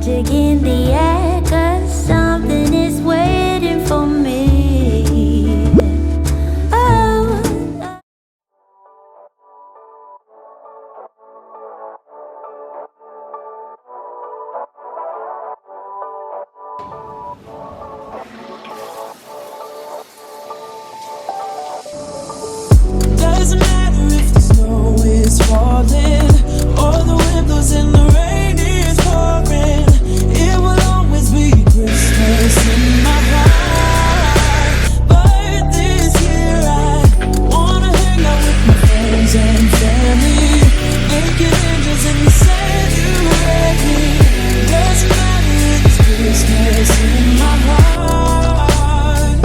magic in the air, 'cause something is waiting for me. Oh. Doesn't matter if the snow is falling or the wind blows and the rain is pouring. It will always be Christmas in my heart. But this year I wanna hang out with my friends and family, making angels and you said you ready. Doesn't matter, it's Christmas in my heart,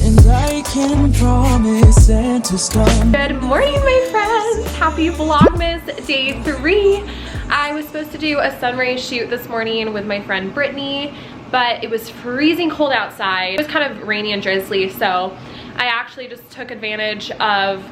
and I can promise Santa's come. Good morning, my friends. Happy Vlogmas day 3. I was supposed to do a sunrise shoot this morning with my friend Brittany, but it was freezing cold outside. It was kind of rainy and drizzly, so I actually just took advantage of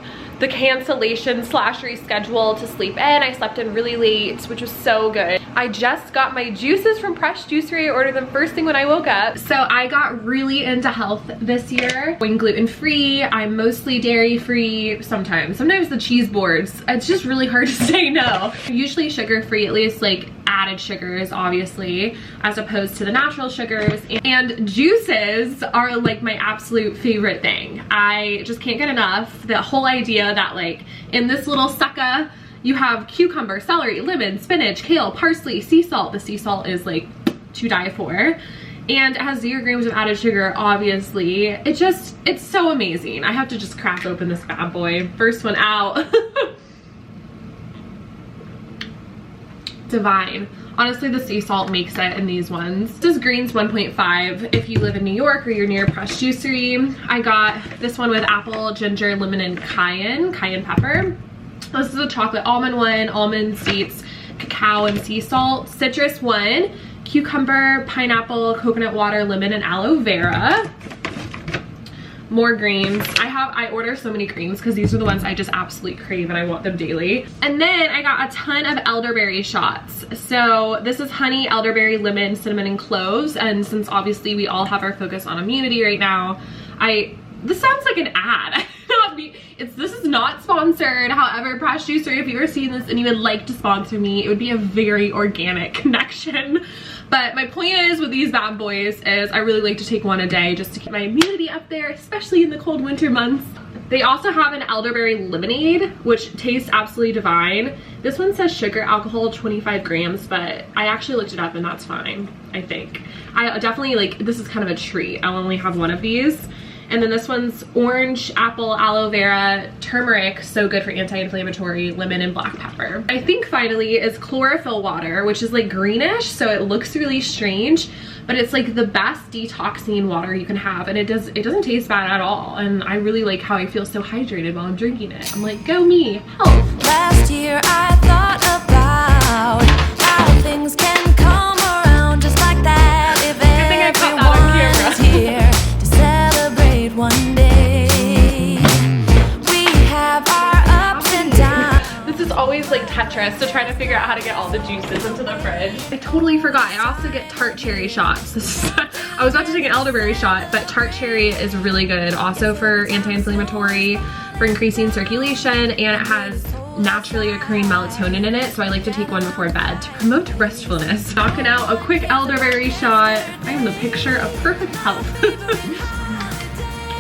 the cancellation / reschedule to sleep in. I slept in really late, which was so good. I just got my juices from Pressed Juicery. I ordered them first thing when I woke up. So I got really into health this year. Going gluten-free, I'm mostly dairy-free sometimes. Sometimes the cheese boards, it's just really hard to say no. Usually sugar-free, at least like added sugars, obviously, as opposed to the natural sugars. And juices are like my absolute favorite thing. I just can't get enough. The whole idea that like in this little sucker you have cucumber, celery, lemon, spinach, kale, parsley, sea salt. The sea salt is like to die for. And it has 0 grams of added sugar, obviously. It's so amazing. I have to just crack open this bad boy. First one out. Divine. Honestly, the sea salt makes it in these ones. This is greens 1.5 if you live in New York or you're near Pressed Juicery. I got this one with apple, ginger, lemon, and cayenne pepper. This is a chocolate almond one, almond seeds, cacao, and sea salt. Citrus one, cucumber, pineapple, coconut water, lemon, and aloe vera. More greens. I order so many greens because these are the ones I just absolutely crave and I want them daily. And then I got a ton of elderberry shots. So this is honey, elderberry, lemon, cinnamon, and cloves. And since obviously we all have our focus on immunity right now, this sounds like an ad. This is not sponsored. However, Pressed Juicery, if you are seeing this and you would like to sponsor me, it would be a very organic connection. But my point is with these bad boys is I really like to take one a day just to keep my immunity up there, especially in the cold winter months. They also have an elderberry lemonade, which tastes absolutely divine. This one says sugar, alcohol, 25 grams, but I actually looked it up and that's fine, I think. I definitely like, this is kind of a treat. I'll only have one of these. And then this one's orange, apple, aloe vera, turmeric, so good for anti-inflammatory, lemon, and black pepper. I think finally is chlorophyll water, which is like greenish, so it looks really strange, but it's like the best detoxing water you can have, and it doesn't taste bad at all. And I really like how I feel so hydrated while I'm drinking it. I'm like, go me, health. Last year I thought about how things can come around just like that. If everyone's here to celebrate one day, we have our ups and downs. This is always like Tetris to try to figure out how to get all the juices into the fridge. I totally forgot. I also get tart cherry shots. I was about to take an elderberry shot, but tart cherry is really good. Also for anti-inflammatory, for increasing circulation, and it has naturally occurring melatonin in it, so I like to take one before bed to promote restfulness. Knocking out a quick elderberry shot. I am the picture of perfect health.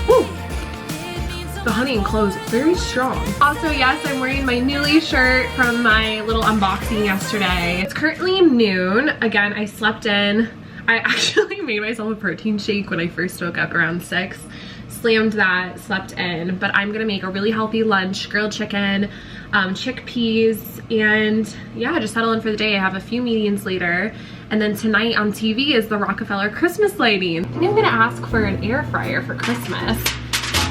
Woo. The honey and cloves, very strong. Also, yes, I'm wearing my Newly shirt from my little unboxing yesterday. It's currently noon. Again, I slept in. I actually made myself a protein shake when I first woke up around 6. Slammed that, slept in, but I'm gonna make a really healthy lunch, grilled chicken, chickpeas, and yeah, just settle in for the day. I have a few meetings later, and then tonight on TV is the Rockefeller Christmas lighting. I think I'm gonna ask for an air fryer for Christmas.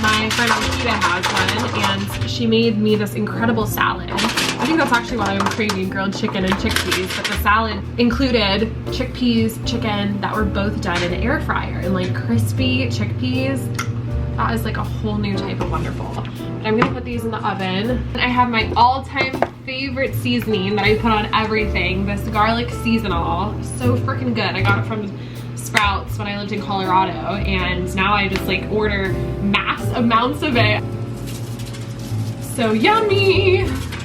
My friend Alyssa has one, and she made me this incredible salad. I think that's actually why I'm craving grilled chicken and chickpeas, but the salad included chickpeas, chicken that were both done in an air fryer, and like crispy chickpeas. That is like a whole new type of wonderful. But I'm gonna put these in the oven. And I have my all-time favorite favorite seasoning that I put on everything, this garlic seasonal. So freaking good. I got it from Sprouts when I lived in Colorado, and now I just like order mass amounts of it. So yummy.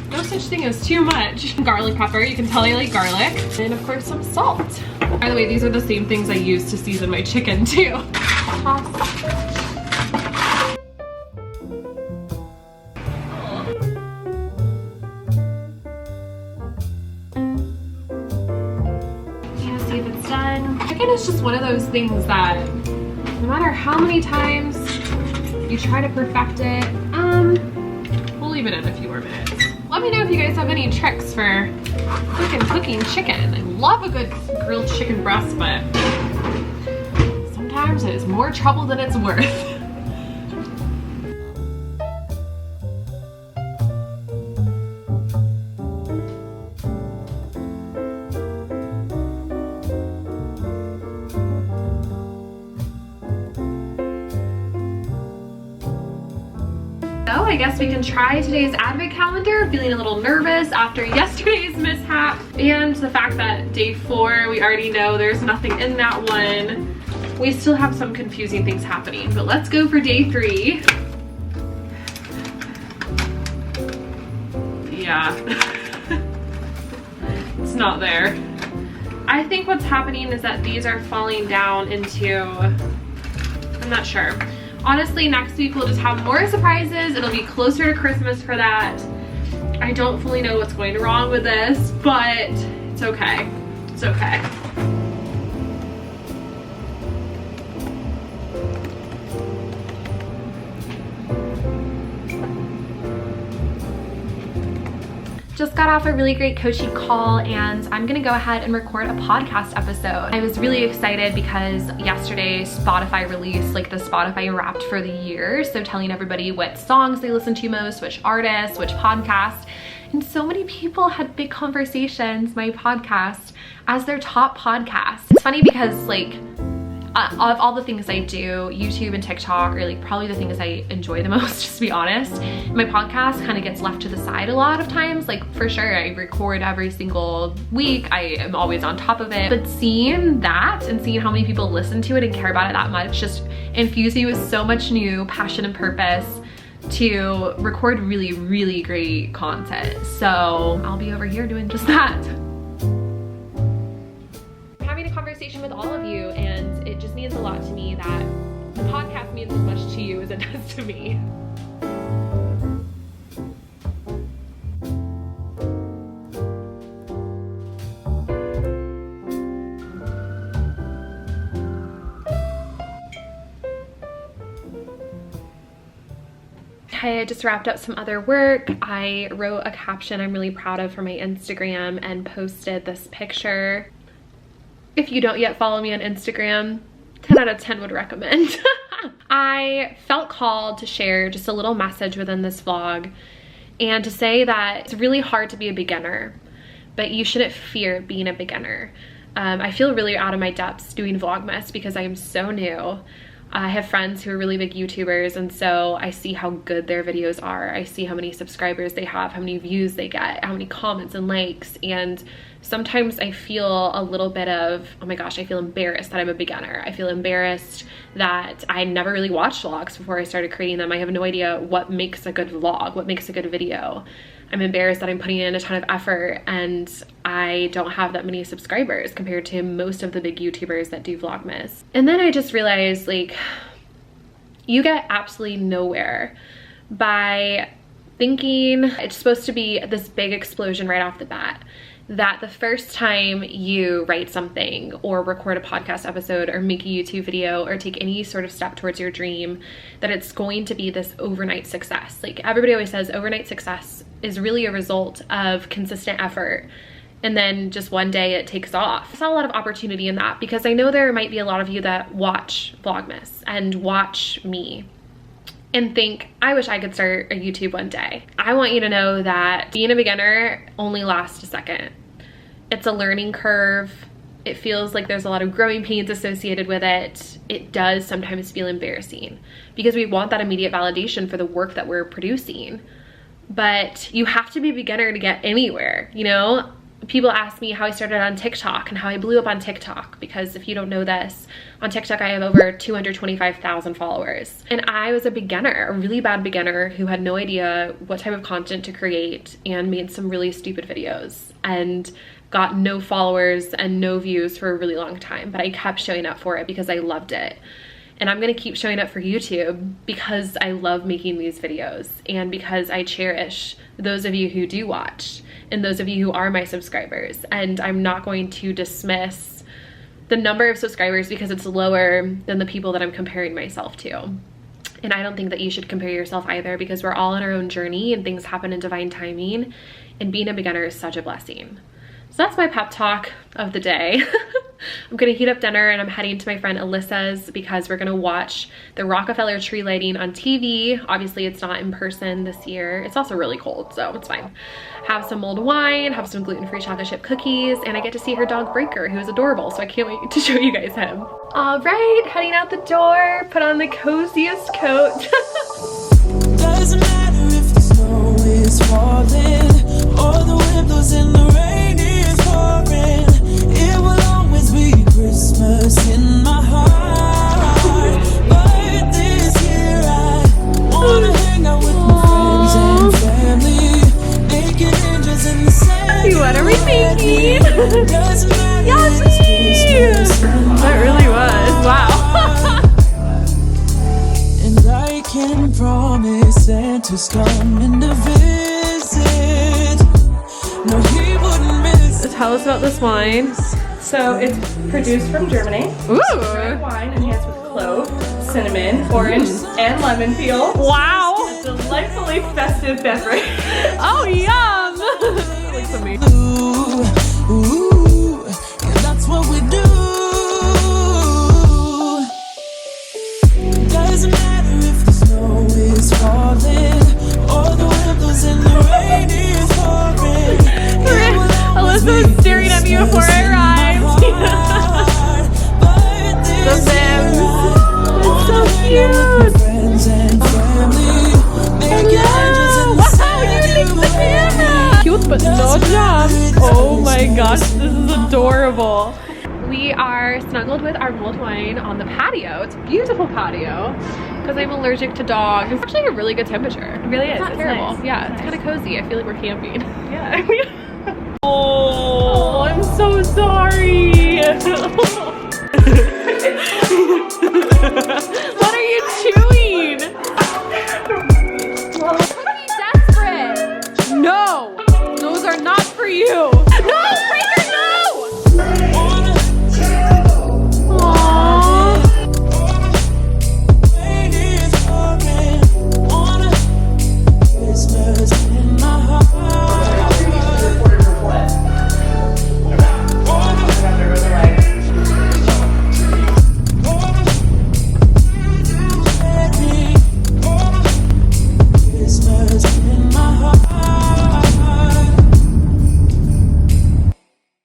No such thing as too much. Garlic pepper, you can tell I like garlic. And of course some salt. By the way, these are the same things I use to season my chicken too. See if it's done. Chicken is just one of those things that no matter how many times you try to perfect it, we'll leave it in a few more minutes. Let me know if you guys have any tricks for freaking cooking chicken. I love a good grilled chicken breast, but sometimes it is more trouble than it's worth. So I guess we can try today's advent calendar. Feeling a little nervous after yesterday's mishap and the fact that day 4, we already know there's nothing in that one. We still have some confusing things happening, but let's go for day 3. Yeah, it's not there. I think what's happening is that these are falling down into, I'm not sure. Honestly, next week we'll just have more surprises. It'll be closer to Christmas for that. I don't fully know what's going wrong with this, but it's okay. It's okay. Just got off a really great coaching call, and I'm gonna go ahead and record a podcast episode. I was really excited because yesterday Spotify released like the Spotify Wrapped for the year, so telling everybody what songs they listen to most, which artists, which podcasts, and so many people had Big Conversations, my podcast, as their top podcast. It's funny because like of all the things I do, YouTube and TikTok are like probably the things I enjoy the most, just to be honest. My podcast kind of gets left to the side a lot of times. Like for sure, I record every single week. I am always on top of it. But seeing that and seeing how many people listen to it and care about it that much just infused me with so much new passion and purpose to record really, really great content. So I'll be over here doing just that. Conversation with all of you, and it just means a lot to me that the podcast means as much to you as it does to me. I just wrapped up some other work. I wrote a caption I'm really proud of for my Instagram and posted this picture. If you don't yet follow me on Instagram, 10 out of 10 would recommend. I felt called to share just a little message within this vlog and to say that it's really hard to be a beginner, but you shouldn't fear being a beginner. I feel really out of my depths doing Vlogmas because I am so new. I have friends who are really big YouTubers, and so I see how good their videos are. I see how many subscribers they have, how many views they get, how many comments and likes, and sometimes I feel a little bit of, oh my gosh, I feel embarrassed that I'm a beginner. I feel embarrassed that I never really watched vlogs before I started creating them. I have no idea what makes a good vlog, what makes a good video. I'm embarrassed that I'm putting in a ton of effort and I don't have that many subscribers compared to most of the big YouTubers that do Vlogmas. And then I just realized, like, you get absolutely nowhere by thinking it's supposed to be this big explosion right off the bat. That the first time you write something or record a podcast episode or make a YouTube video or take any sort of step towards your dream, that it's going to be this overnight success. Like everybody always says, overnight success is really a result of consistent effort. And then just one day it takes off. I saw a lot of opportunity in that because I know there might be a lot of you that watch Vlogmas and watch me and think, I wish I could start a YouTube one day. I want you to know that being a beginner only lasts a second. It's a learning curve. It feels like there's a lot of growing pains associated with it. It does sometimes feel embarrassing because we want that immediate validation for the work that we're producing. but you have to be a beginner to get anywhere, you know? People ask me how I started on TikTok and how I blew up on TikTok, because if you don't know this, on TikTok I have over 225,000 followers. And I was a beginner, a really bad beginner who had no idea what type of content to create and made some really stupid videos and got no followers and no views for a really long time. But I kept showing up for it because I loved it. And I'm gonna keep showing up for YouTube because I love making these videos and because I cherish those of you who do watch and those of you who are my subscribers. And I'm not going to dismiss the number of subscribers because it's lower than the people that I'm comparing myself to. And I don't think that you should compare yourself either, because we're all on our own journey and things happen in divine timing, and being a beginner is such a blessing. So that's my pep talk of the day. I'm gonna heat up dinner and I'm heading to my friend Alyssa's because we're gonna watch the Rockefeller Tree lighting on TV. Obviously it's not in person this year. It's also really cold, so it's fine. Have some mulled wine, have some gluten-free chocolate chip cookies, and I get to see her dog Breaker, who is adorable, so I can't wait to show you guys him. All right, heading out the door, put on the coziest coat. Doesn't matter if the snow is falling or the wind blows and the rain is pouring. It will always be Christmas in my heart. But this year I wanna hang out with my friends and family, making angels in the sand. What are we thinking? Doesn't matter if it's Christmas in my That really was, wow. And I can promise Santa's coming to visit. No, he wouldn't miss. Tell us about this wine. So it's produced from Germany. Ooh. Red wine enhanced with clove, cinnamon, orange, and lemon peel. Wow. A delightfully festive beverage. Oh, yum. Looks amazing. Ooh, yeah, that's what we do. Doesn't matter if the snow is falling or the wind blows and the rain is pouring. Alyssa was staring at me before I arrived. The Sims. It's so cute. Hello. Wow, you licked the camera. Cute but no jump. Oh my gosh, this is adorable. We are snuggled with our mulled wine on the patio. It's a beautiful patio because I'm allergic to dogs. It's actually a really good temperature. It really is. It's not It's terrible. nice. Yeah, It's it's kind of cozy. I feel like we're camping. Yeah. Oh, I'm so sorry.